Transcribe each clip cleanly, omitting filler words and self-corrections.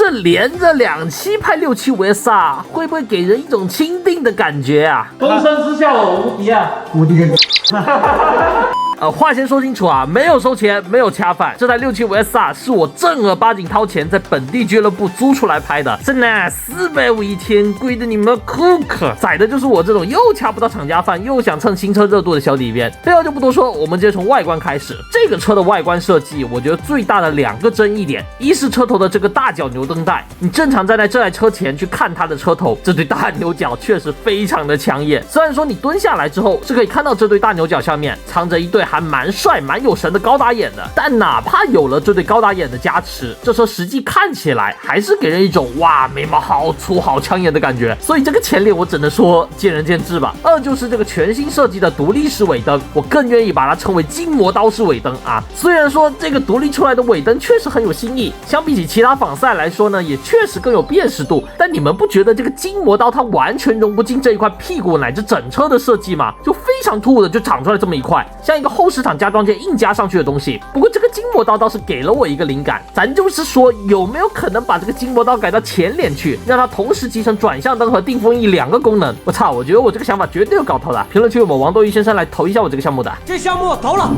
这连着2期拍675SR，会不会给人一种钦定的感觉啊？终身之下我无敌啊！无敌的。话先说清楚啊，没有收钱，没有恰饭。这台675SR 是我正儿八经掏钱在本地俱乐部租出来拍的，真的450一天，贵的你们哭可。宰的就是我这种又恰不到厂家饭，又想蹭新车热度的小底边。废话就不多说，我们直接从外观开始。这个车的外观设计，我觉得最大的2个争议点，一是车头的这个大角牛灯带，你正常站在这台车前去看它的车头，这对大牛角确实非常的抢眼。虽然说你蹲下来之后是可以看到这对大牛角下面藏着一对还蛮帅蛮有神的高打眼的，但哪怕有了这对高打眼的加持，这车实际看起来还是给人一种哇眉毛好粗好抢眼的感觉。所以这个前脸我只能说见仁见智吧。二就是这个全新设计的独立式尾灯，我更愿意把它称为金磨刀式尾灯啊。虽然说这个独立出来的尾灯确实很有新意，相比起其他仿赛来说呢，也确实更有辨识度，但你们不觉得这个金磨刀它完全融不进这一块屁股乃至整车的设计吗？就非常突兀的就长出来这么一块，像一个后市场加装件硬加上去的东西。不过这个金磨刀倒是给了我一个灵感，咱就是说有没有可能把这个金磨刀改到前脸去，让它同时集成转向灯和定风翼2个功能？我操，我觉得我这个想法绝对有搞头的。评论区有我王多鱼先生来投一下我这个项目的，这项目我投了。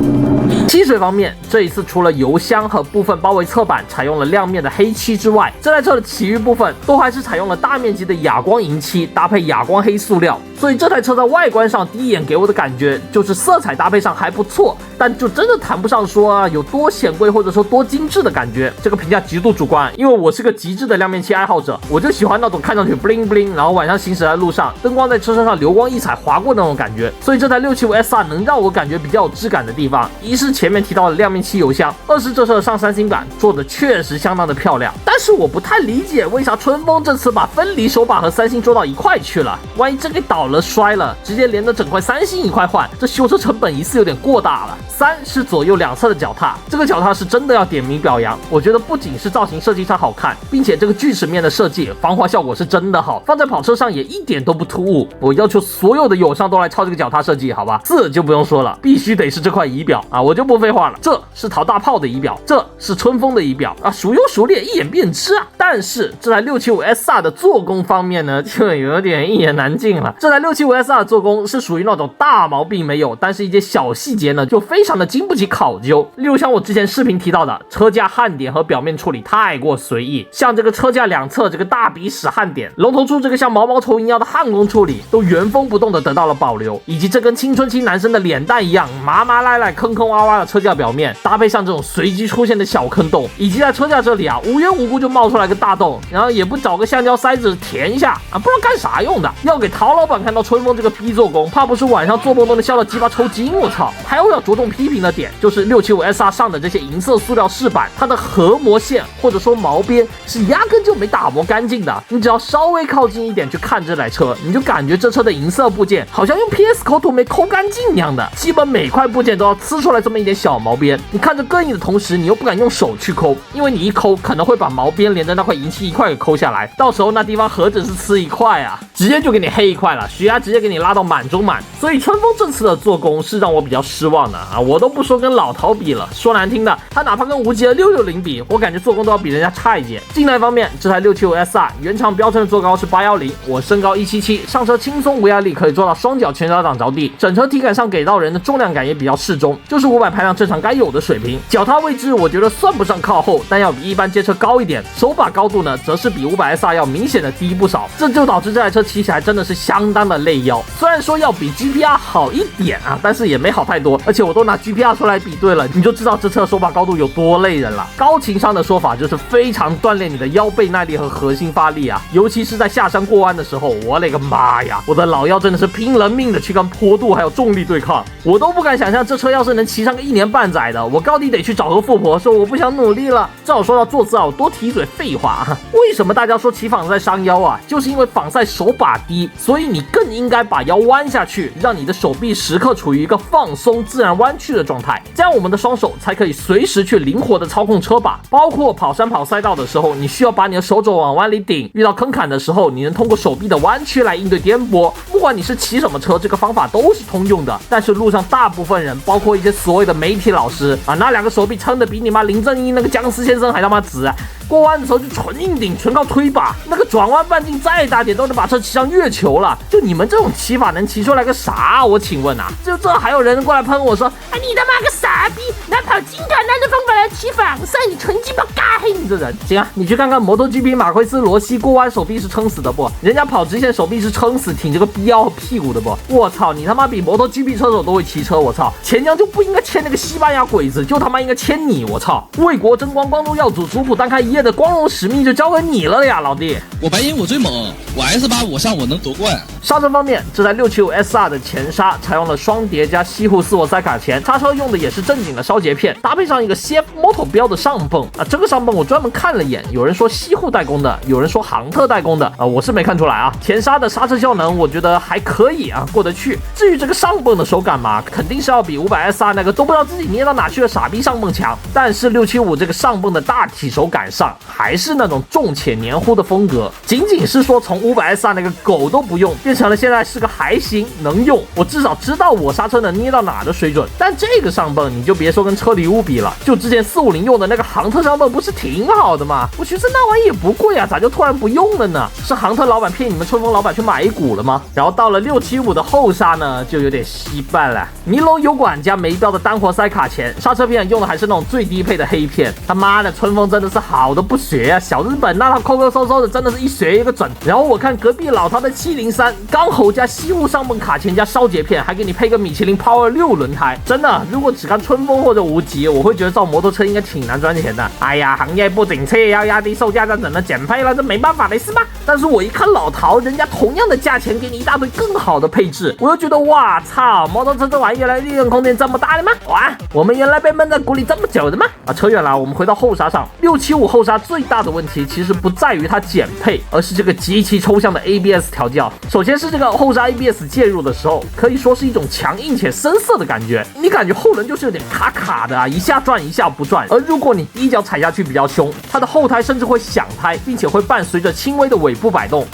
漆水方面，这一次除了油箱和部分包围侧板采用了亮面的黑漆之外，这台车的其余部分都还是采用了大面积的哑光银漆搭配哑光黑塑料，所以这台车在外观上第一眼给我的感觉就是色彩搭配上还不错，但就真的谈不上说有多显贵或者说多精致的感觉。这个评价极度主观，因为我是个极致的亮面漆爱好者，我就喜欢那种看上去 bling bling， 然后晚上行驶在路上灯光在车身上流光溢彩划过那种感觉。所以这台675SR 能让我感觉比较有质感的地方，一是前面提到的亮面漆油箱，二是这车的上3星板做的确实相当的漂亮。但是我不太理解为啥春风这次把分离手把和3星做到一块去了，万一这给倒了摔了，直接连着整块3星一块换，这修车成本疑似有点过大了。3是左右2侧的脚踏，这个脚踏是真的要点名表扬，我觉得不仅是造型设计上好看，并且这个锯齿面的设计防滑效果是真的好，放在跑车上也一点都不突兀。我要求所有的友商都来抄这个脚踏设计，好吧？4就不用说了，必须得是这块仪表啊，我就不废话了，这是淘大炮的仪表，这是春风的仪表啊，孰优孰劣一眼便知啊。但是这台675SR 的做工方面呢，就有点一言难尽了。这台675SR 的做工是属于那种大毛病没有，但是一些小细节呢就非常的经不起考究。例如像我之前视频提到的车架焊点和表面处理太过随意，像这个车架2侧这个大鼻屎焊点，龙头处这个像毛毛虫一样的焊工处理都原封不动的得到了保留，以及这跟青春期男生的脸蛋一样麻麻赖赖坑坑洼洼的车架表面，搭配上这种随机出现的小坑洞，以及在车架这里啊无缘无故就冒出来个大洞，然后也不找个橡胶塞子填一下啊，不知道干啥用的，要给陶老板看到春风这个逼做工，怕不是晚上做梦都能笑到鸡巴抽筋。我操！还有要着重批评的点就是675SR 上的这些银色塑料饰板，它的合膜线或者说毛边是压根就没打磨干净的，你只要稍微靠近一点去看这台车，你就感觉这车的银色部件好像用 PS 抠图没抠干净一样的，基本每块部件都要呲出来这么一点小毛边，你看着膈应的同时你又不敢用手去抠，因为你一抠可能会把毛边连着那块银漆一块给抠下来，到时候那地方何止是呲一块啊，直接就给你黑一块了，血压直接给你拉到满中满。所以春风这次的做工是让我比较失望的啊，我都不说跟老陶比了，说难听的，他哪怕跟无极的660比，我感觉做工都要比人家差一截。近来方面，这台675SR 原厂标称的坐高是810，我身高177，上车轻松无压力，可以做到双脚前脚掌着地，整车体感上给到人的重量感也比较适中，就是500排量正常该有的水平。脚踏位置我觉得算不上靠后，但要比一般街车高一点，手把高度呢则是比500SR 要明显的低不少，这就导致这台车骑起来真的是相当的累腰。虽然说要比 GPR 好一点啊，但是也没好太多，而且我都拿 GPR 出来比对了，你就知道这车的手把高度有多累人了。高情商的说法就是非常锻炼你的腰背耐力和核心发力啊，尤其是在下山过弯的时候，我勒个妈呀，我的老腰真的是拼了命的去跟坡度还有重力对抗，我都不敢想象这车要是能骑上个1年半载的，我高低得去找个富婆说我不想努力了。照说到坐姿啊，我多提一嘴废话啊，为什么大家说骑仿赛伤腰啊？就是因为仿赛手把低，所以你更应该把腰弯下去，让你的手臂时刻处于一个放松自然弯曲的状态，这样我们的双手才可以随时去灵活的操控车把，包括跑山跑赛道的时候，你需要把你的手肘往弯里顶，遇到坑坎的时候，你能通过手臂的弯曲来应对颠簸。不管你是骑什么车，这个方法都是通用的，但是路上大部分人，包括一些所谓的媒体老师啊，那2个手臂撑的比你妈林正英那个僵尸先生还他妈直啊，过弯的时候就纯硬顶，纯靠推把，那个转弯半径再大点都能把车骑上月球了。就你们这种骑法能骑出来个啥？我请问啊，就这还有人过来喷我说，哎你他妈个傻逼，拿跑金卡拿着方法来骑仿赛，你纯鸡巴嘎嘿你这人。行啊，你去看看摩托 GP 马奎斯罗西过弯手臂是撑死的不？人家跑直线手臂是撑死，挺着个腰和屁股的不？我操，你他妈比摩托 GP 车手都会骑车，我操！钱江就不应该签那个西班牙鬼子，就他妈应该签你，我操！为国争光，光宗耀祖，主普单开一夜的光荣使命就交给你了呀，老弟！我白银我最猛，我 S8我上我能夺冠。刹车方面，这台675 SR 的前刹采用了双碟加西护4活塞卡钳，刹车用的也是正经的烧结片，搭配上一个 CF Moto 标的上泵啊，这个上泵我专门看了一眼，有人说西护代工的，有人说杭特代工的啊，我是没看出来啊。前刹的刹车效能我觉得还可以啊，过得去。至于这个上泵的手感嘛，肯定是要比500 SR 那个都不知道自己捏到哪去的傻逼上泵强，但是675这个上泵的大体手感上还是那种重且黏糊的风格，仅仅是说从500 SR 那个狗都不用，变成了现在是个还行能用，我至少知道我刹车能捏到哪的水准。但这个上泵你就别说跟车里乌比了，就之前450用的那个杭特上泵不是挺好的吗？我寻思那玩意也不贵啊，咋就突然不用了呢？是杭特老板骗你们春风老板去买一股了吗？然后到了675的后刹呢，就有点稀办了，尼龙油管加没标的单活塞卡钳，刹车片用的还是那种最低配的黑片。他妈的，春风真的是好的不学啊，小日本那套抠抠搜搜的真的是一学一个准。然后我看隔壁老陶的703钢喉加西护上泵卡钳加烧结片，还给你配个米其林 Power 6轮胎，真的，如果只看春风或者无极，我会觉得造摩托车应该挺难赚钱的。哎呀，行业不景气，要压低售价，这只能减配了，这没办法的是吧？但是我一看老陶，人家同样的价钱给你一大堆更好的配置，我又觉得哇操，摩托车这玩意儿来利润空间这么大的吗？哇，我们原来被闷在鼓里这么久的吗？啊，扯远了，我们回到后刹上，675后刹最大的问题其实不在于它减配，而是这个极其抽象的 ABS 调教。首先是这个后刹 ABS 介入的时候，可以说是一种强硬且深色的感觉，你感觉后轮就是有点卡卡的啊，一下转一下不转。而如果你第一脚踩下去比较凶，它的后胎甚至会响胎，并且会伴随着轻微的尾部摆动。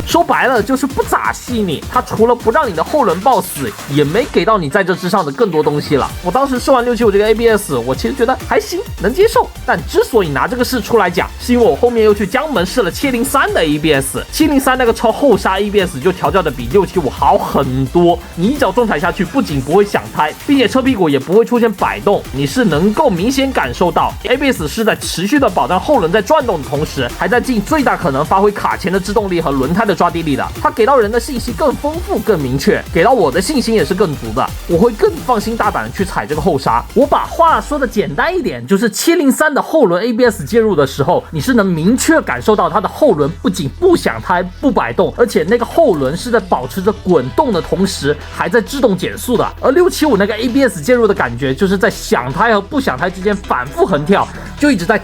说白了就是不咋细腻，它除了不让你的后轮抱死，也没给到你在这之上的更多东西了。我当时试完675这个 ABS， 我其实觉得还行，能接受。但之所以拿这个事出来讲，是因为我后面又去江门试了703的 ABS，703那个超后刹 ABS 就调教的比675好很多。你一脚重踩下去，不仅不会响胎，并且车屁股也不会出现摆动，你是能够明显感受到 ABS 是在持续的保障后轮在转动的同时，还在尽最大可能发挥卡钳的制动力和轮胎的抓地力的。它给到人的信息更丰富更明确，给到我的信心也是更足的，我会更放心大胆的去踩这个后刹。我把话说的简单一点，就是703的后轮 ABS 介入的时候，你是能明确感受到它的后轮不仅不响胎不摆动，而且那个后轮是在保持着滚动的同时还在制动减速的。而675那个 ABS 介入的感觉就是在响胎和不响胎之间反复横跳，就一直在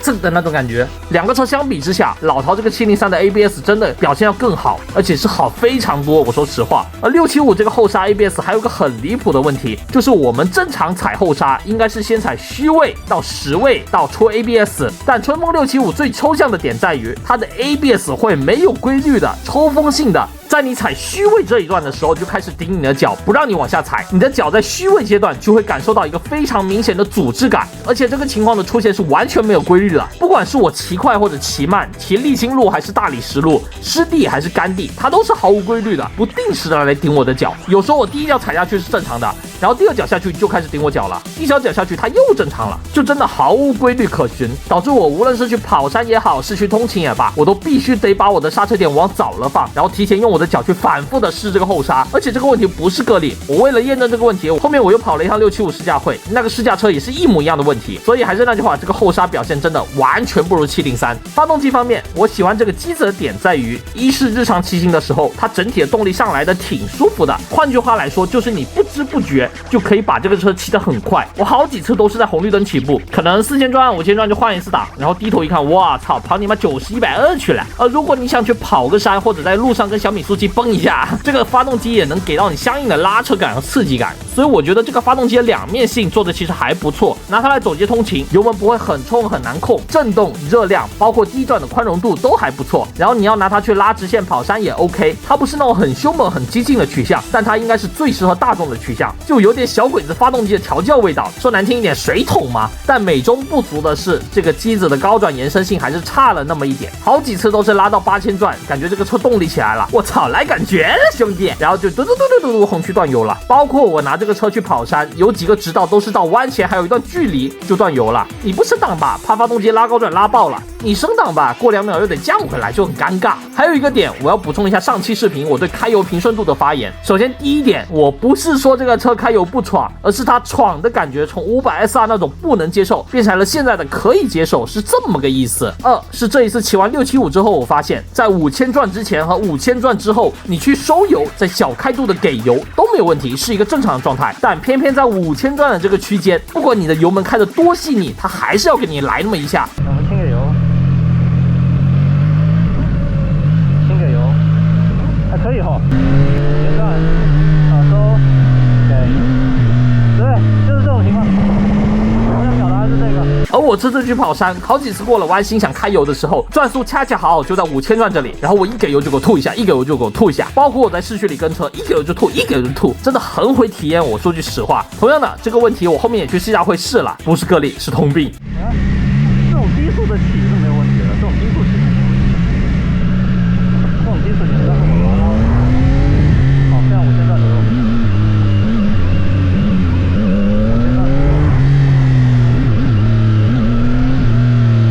蹭的那种感觉。两个车相比之下，老陶这个703的 ABS 真的表现要更好，而且是好非常多，我说实话。而675这个后刹 ABS 还有个很离谱的问题，就是我们正常踩后刹应该是先踩虚位到实位到出 ABS， 但春风675最抽象的点在于它的 ABS 会没有规律的抽风性的，在你踩虚位这一段的时候就开始顶你的脚，不让你往下踩，你的脚在虚位阶段就会感受到一个非常明显的阻滞感，而且这个情况的出现是完全没有规律的，不管是我骑快或者骑慢，骑沥青路还是大理石路，湿地还是干地，它都是毫无规律的，不定时的来顶我的脚。有时候我第一脚踩下去是正常的，然后第二脚下去就开始顶我脚了，第三脚下去它又正常了，就真的毫无规律可循，导致我无论是去跑山也好，市区通勤也罢，我都必须得把我的刹车点往早了放，然后提前用我的脚去反复的试这个后刹。而且这个问题不是个例，我为了验证这个问题，后面我又跑了一趟675试驾会，那个试驾车也是一模一样的问题。所以还是那句话，这个后刹表现真的完全不如703。发动机方面，我喜欢这个机子的点在于，一是日常骑行的时候它整体的动力上来的挺舒服的，换句话来说就是你不知不觉就可以把这个车骑得很快。我好几次都是在红绿灯起步，可能4000转、5000转就换一次档，然后低头一看，哇操，跑你妈90、120去了。如果你想去跑个山，或者在路上跟小米速七蹦一下，这个发动机也能给到你相应的拉车感和刺激感。所以我觉得这个发动机的两面性做的其实还不错，拿它来走街通勤，油门不会很冲很难控，震动、热量，包括低转的宽容度都还不错。然后你要拿它去拉直线跑山也 OK， 它不是那种很凶猛很激进的取向，但它应该是最适合大众的取向，就有点小鬼子发动机的调教味道，说难听一点水桶嘛。但美中不足的是，这个机子的高转延伸性还是差了那么一点，好几次都是拉到8000转，感觉这个车动力起来了，我操，来感觉了兄弟，然后就嘟嘟嘟嘟嘟嘟红区断油了。包括我拿这个车去跑山，有几个直道都是到弯前还有一段距离就断油了。你不升档吧，怕发动机拉高转拉爆了；你升档吧，过2秒又得降回来，就很尴尬。还有一个点，我要补充一下上期视频我对开油平顺度的发言。首先第一点，我不是说这个车开油不闯，而是它闯的感觉从500 SR 那种不能接受变成了现在的可以接受，是这么个意思。是这一次骑完675之后，我发现在5000转之前和5000转之后，你去收油，在小开度的给油都没有问题，是一个正常的状态。但偏偏在5000转的这个区间，不管你的油门开得多细腻，它还是要给你来那么一下。我们清个油，清个油，还可以哈。前段，收，对，就是这种情况。我想表达的是这个。而我这次去跑山，好几次过了弯，心想开油的时候，转速恰恰好就在5000转这里，然后我一给油就给我吐一下，一给油就给我吐一下。包括我在市区里跟车，一给油就吐，一给油就吐，真的很会体验。我说句实话，同样的这个问题，我后面也去试驾会试了，不是个例，是通病。这种低速的起是没有问题的，这种低速起，这种低速起让我拉，好，这样5000转左右。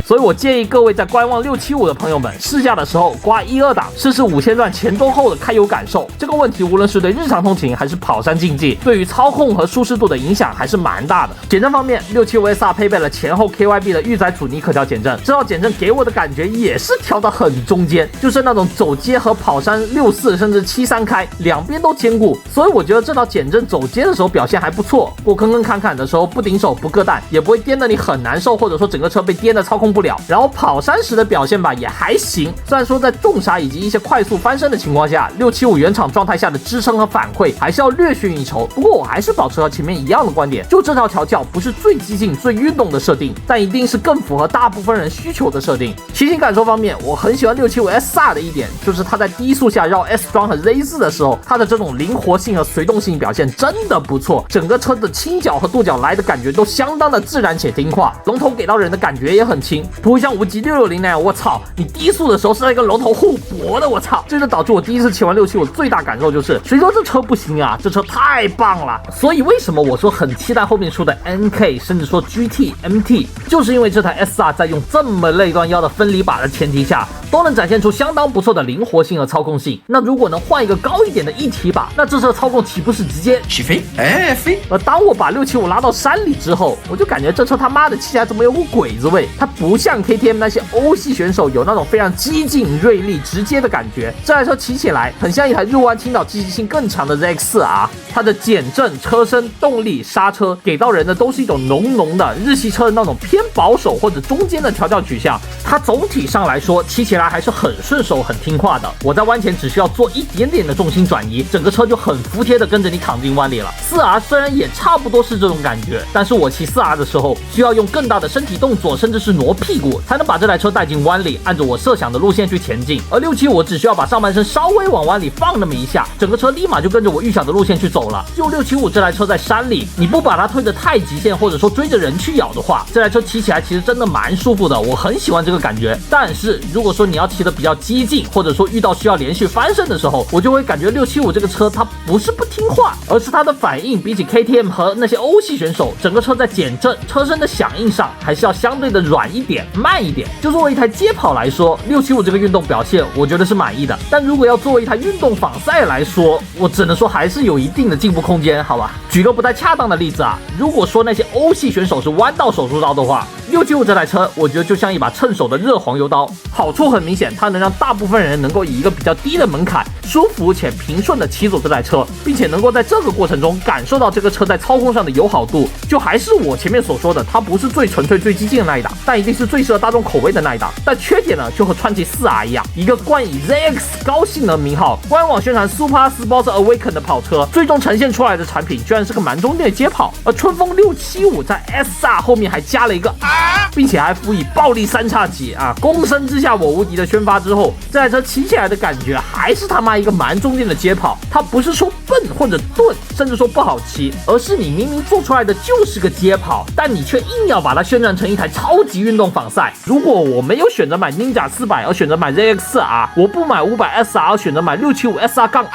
所以我建议各位在观望675的朋友们，试驾的时候刮1、2档，试试5000转前中后的开油感受。这个问题无论是对日常通勤还是跑山竞技，对于操控和舒适度的影响还是蛮大的。减震方面，675 SR 配备了前后 KYB 的预载阻尼可调减震，这套减震给我的感觉也是调得很中间，就是那种走街和跑山64甚至73开，两边都兼顾。所以我觉得这套减震走街的时候表现还不错，过坑坑坎坎的时候不顶手不硌蛋，也不会颠得你很难受，或者说整个车被颠得操控不了。然后跑山时的表现吧也还行，虽然说在重刹以及一些快速翻身的情况下，675原厂状态下的支撑和反馈还是要略逊一筹。不过我还是保持和前面一样的观点，就这套调教不是最激进最运动的设定，但一定是更符合大部分人需求的设定。骑行感受方面，我很喜欢675 SR 的一点，就是它在低速下绕 S 桩和 Z4 的时候，它的这种灵活性和随动性表现真的不错，整个车的倾角和跺脚来的感觉都相当的自然且听话，龙头给到人的感觉也很轻，不会像无极660那样，我操，你低速的时候是在跟龙头互搏的，我操，这就导致我第一次骑完675最大感受就是，谁说这车不行啊？这车太棒了！所以为什么我说很期待后面出的 NK， 甚至说 GT、MT， 就是因为这台 SR 在用这么累端腰的分离把的前提下，都能展现出相当不错的灵活性和操控性。那如果能换一个高一点的一体把，那这车操控岂不是直接起飞？哎，飞！而当我把675拉到山里之后，我就感觉这车他妈的骑起来怎么有股鬼子味？它不像 KTM 那些欧系选手有那种非常激进、锐利、直接的感觉，这台车骑起来很像一台入弯倾倒积极性更强的 ZX4R。它的减震、车身、动力、刹车给到人的都是一种浓浓的日系车的那种偏保守或者中间的调教取向。它总体上来说骑起来还是很顺手、很听话的。我在弯前只需要做一点点的重心转移，整个车就很服帖的跟着你躺进弯里了。4R 虽然也差不多是这种感觉，但是我骑 4R 的时候需要用更大的身体动作，甚至是挪屁股，才能把这台车带进弯里，按着我设想的路线去前进。而675我只需要把上半身稍微往弯里放那么一下，整个车立马就跟着我预想的路线去走了。就675这台车在山里，你不把它推得太极限，或者说追着人去咬的话，这台车骑起来其实真的蛮舒服的，我很喜欢这个感觉。但是如果说你要骑得比较激进，或者说遇到需要连续翻身的时候，我就会感觉675这个车它不是不听话，而是它的反应比起 KTM 和那些欧系选手，整个车在减震、车身的响应上还是要相对的软一点、慢一点。就作为一台街跑来说，675这个运动表现我觉得是满意的。但如果要作为一台运动仿赛来说，我只能说还是有一定的进步空间，好吧？举个不太恰当的例子啊，如果说那些欧系选手是弯道手术刀的话，675这台车我觉得就像一把趁手的热黄油刀。好处很明显，它能让大部分人能够以一个比较低的门槛舒服且平顺的骑走这台车，并且能够在这个过程中感受到这个车在操控上的友好度，就还是我前面所说的，它不是最纯粹最激进的那一档，但一定是最适合大众口味的那一档。但缺点呢，就和川崎 4R 一样，一个冠以 ZX 高性能名号，官网宣传 Super Sport Awaken 的跑车，最终呈现出来的产品居然是个蛮中间的街跑。而春风675在 SR 后面还加了一个并且还辅以暴力3叉戟啊，躬身之下我无敌的宣发之后，这台车骑起来的感觉还是他妈一个蛮中间的街跑。它不是说笨或者钝，甚至说不好骑，而是你明明做出来的就是个街跑，但你却硬要把它宣传成一台超级运动仿赛。如果我没有选择买 Ninja 400而选择买 ZX4R， 我不买500 SR 而选择买675 SR-，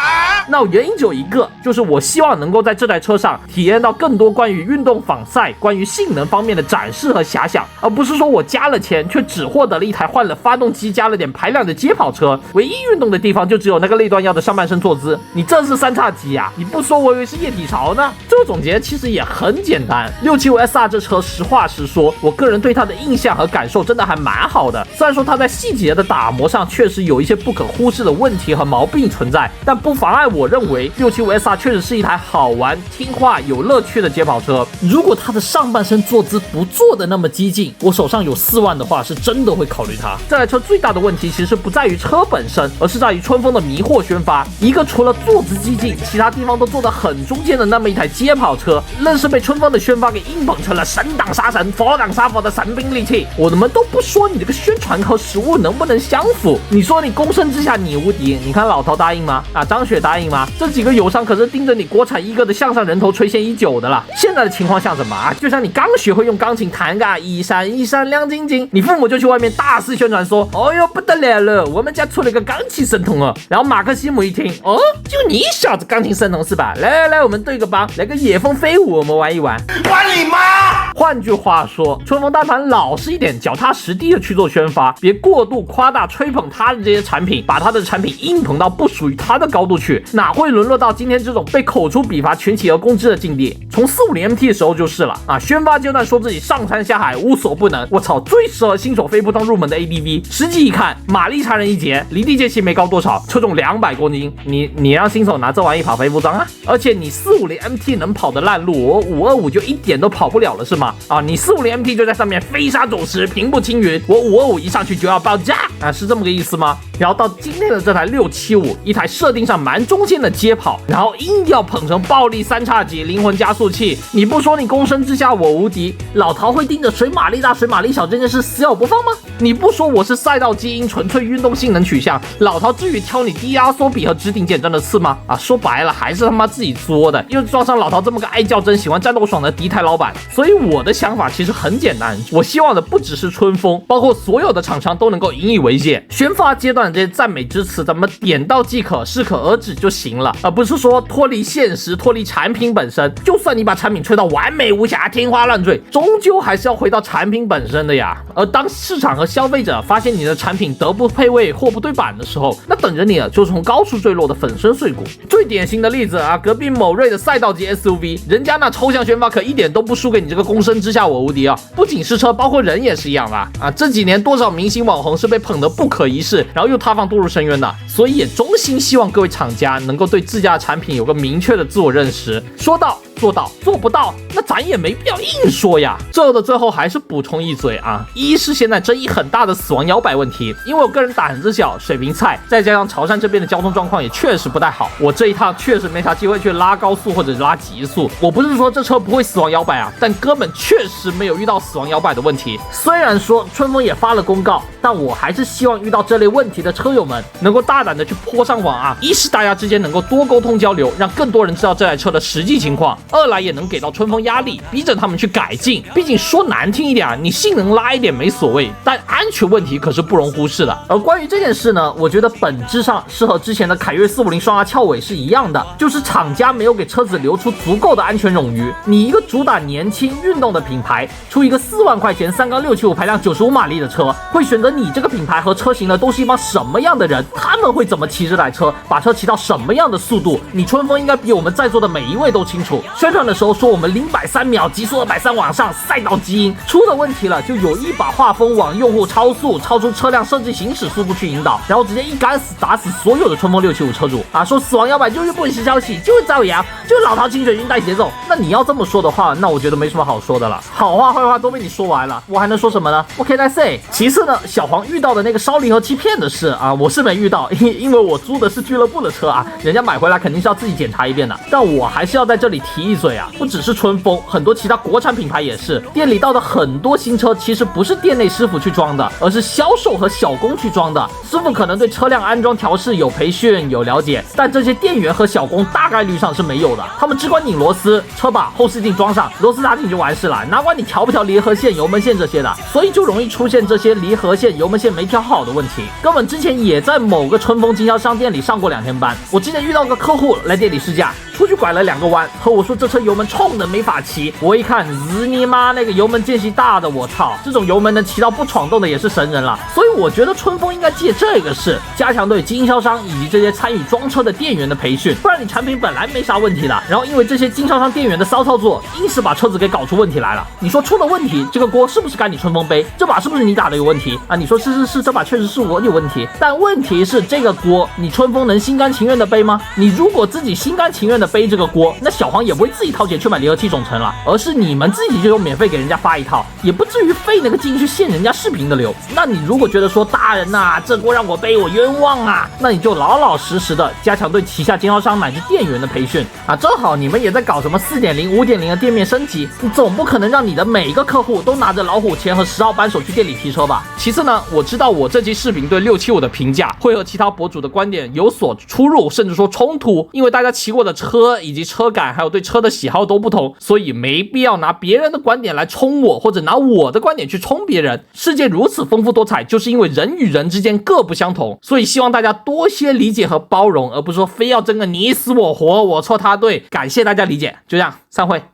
那原因只有一个，就是我希望能够在这台车上体验到更多关于运动仿赛、关于性能方面的展示和遐想，而不是说我加了钱却只获得了一台换了发动机、加了点排量的街跑车，唯一运动的地方就只有那个类端腰的上半身坐姿。你这是3叉戟啊！你不说我以为是液体槽呢。最后总结其实也很简单，675 SR 这车实话实说，我个人对它的印象和感受真的还蛮好的。虽然说它在细节的打磨上确实有一些不可忽视的问题和毛病存在，但不妨碍我认为675 SR 确实是一台好玩、听话、有乐趣的街跑车。如果它的上半身坐姿不做的那么激进，我手上有4万的话，是真的会考虑它。这台车最大的问题其实不在于车本身，而是在于春风的迷惑宣发。一个除了坐姿激进，其他地方都做得很中间的那么一台街跑车，愣是被春风的宣发给硬捧成了神挡杀神、佛挡杀佛的神兵利器。我们都不说你这个宣传和实物能不能相符，你说你躬身之下你无敌，你看老头答应吗？啊，张雪答应吗？这几个友商可是盯着你国产一哥的向上人头垂涎已久的了。现在的情况像什么啊？就像你刚学会用钢琴弹个一闪一闪亮晶晶，你父母就去外面大肆宣传说，哦哟不得了，我们家出了一个钢琴神童哦。然后马克西姆一听，哦，就你小子钢琴神童是吧？来，我们对个帮，来个野风飞舞，我们玩一玩。管你妈！换句话说，春风大团老实一点，脚踏实地的去做宣发，别过度夸大吹捧他的这些产品，把他的产品硬捧到不属于他的高度去，哪会沦落到今天这种被口出笔伐、群起而攻之的境地？从450MT 的时候就是了啊，宣发阶段说自己上山下海无所不能，我操，最适合新手飞扑通入门的 ADV， 实际一看，马力差人一截，离地间隙没高多少，车重200公斤，你让新手拿这玩意跑飞扑装啊？而且你450MT能跑的烂路，我525就一点都跑不了了是吗？啊，你450MT就在上面飞沙走石、平步青云，我525一上去就要爆炸啊，是这么个意思吗？然后到今天的这台675，一台设定上蛮中间的街跑，然后硬要捧成暴力3叉戟、灵魂加速器，你不说你躬身之下我无敌，老陶会盯着水马力大、水马力小这件事死咬不放吗？你不说我是赛道基因、纯粹运动性能取向，老陶至于挑你低压缩比和直顶减震的刺吗？啊，说白了还是他妈自己作的，又撞上老陶这么个爱较真、喜欢战斗爽的敌台老板。所以我的想法其实很简单，我希望的不只是春风，包括所有的厂商都能够引以为戒。宣发阶段的这些赞美之词，咱们点到即可，适可而止就行了，而不是说脱离现实、脱离产品本身。就算你把产品吹到完美无瑕、天花乱坠，终究还是要回到产品本身的呀。而当市场和消费者发现你的产品德不配位、货不对版的时候，那等着你了就是从高处坠落的粉身碎骨。最典型的例子啊，隔壁某瑞的赛道级 SUV， 人家那抽象宣发可一点都不输给你这个躬身之下我无敌啊！不仅是车，包括人也是一样吧？啊，这几年多少明星网红是被捧得不可一世，然后又塌房堕入深渊的。所以也衷心希望各位厂家能够对自家的产品有个明确的自我认识，说到做到，做不到那咱也没必要硬说呀。最后的最后还是补充一嘴啊，一是现在争议很大的死亡摇摆问题，因为我个人胆子小、水平菜，再加上潮汕这边的交通状况也确实不太好，我这一趟确实没啥机会去拉高速或者拉极速。我不是说这车不会死亡摇摆啊，但哥们确实没有遇到死亡摇摆的问题。虽然说春风也发了公告，但我还是希望遇到这类问题的车友们能够大胆的去泼上网啊，一是大家之间能够多沟通交流，让更多人知道这台车的实际情况，二来也能给到春风压力，逼着他们去改进。毕竟说难听一点啊，你性能拉一点没所谓，但安全问题可是不容忽视的。而关于这件事呢，我觉得本质上是和之前的凯越450双 R 翘尾是一样的，就是厂家没有给车子留出足够的安全冗余。你一个主打年轻运动的品牌，出一个4万块钱3缸675排量95马力的车，会选择你这个品牌和车型的都是一帮什么样的人？他们会怎么骑这台车，把车骑到什么样的速度？你春风应该比我们在座的每一位都清楚。宣传的时候说我们0-3秒极速230往上，赛道基因出了问题了，就有意把画风往用户超速、超出车辆设计行驶速度去引导，然后直接一杆死打死所有的春风675车主啊！说死亡摇摆就是不实消息，就是造谣，就是老陶清水军带节奏。那你要这么说的话，那我觉得没什么好说的了，好话坏话都被你说完了，我还能说什么呢？ What can I say？ 其次呢，小黄遇到的那个烧离合器片的事啊，我是没遇到，因为我租的是俱乐部的车啊，人家买回来肯定是要自己检查一遍的。但我还是要在这里提一嘴啊，不只是春风，很多其他国产品牌也是，店里到的很多新车其实不是店内师傅去装的，而是销售和小工去装的。师傅可能对车辆安装调试有培训有了解，但这些店员和小工大概率上是没有的，他们只管拧螺丝、车把、后视镜装上，螺丝打紧就完事了，哪管你调不调离合线、油门线这些的，所以就容易出现这些离合线、油门线没调好的问题。根本之前也在某个春风经销商店里上过2天班，我之前遇到个客户来店里试驾，出去拐了2个弯，和我说这车油门冲的没法骑。我一看，日你妈，那个油门间隙大的，我操，这种油门能骑到不闯动的也是神人了。所以我觉得春风应该借这个事加强对经销商以及这些参与装车的店员的培训，不然你产品本来没啥问题的，然后因为这些经销商店员的骚操作，硬是把车子给搞出问题来了。你说出了问题，这个锅是不是该你春风背？这把是不是你打的有问题啊？你说是，这把确实是我有问题，但问题是这个锅你春风能心甘情愿的背吗？你如果自己心甘情愿的背这个锅，那小黄也不会自己掏钱去买离合器总成了，而是你们自己就有免费给人家发一套，也不至于费那个劲去限人家视频的流。那你如果觉得说大人呐，这锅让我背我冤枉啊，那你就老老实实的加强对旗下经销商乃至店员的培训啊。正好你们也在搞什么4.0、5.0的店面升级，你总不可能让你的每一个客户都拿着老虎钳和10号扳手去店里提车吧。其次呢，我知道我这期视频对675的评价会和其他博主的观点有所出入，甚至说冲突，因为大家骑过的车以及车感还有对车的喜好都不同，所以没必要拿别人的观点来冲我，或者拿我的观点去冲别人。世界如此丰富多彩，就是因为人与人之间各不相同，所以希望大家多些理解和包容，而不是说非要争个你死我活，我错他对。感谢大家理解，就这样，散会。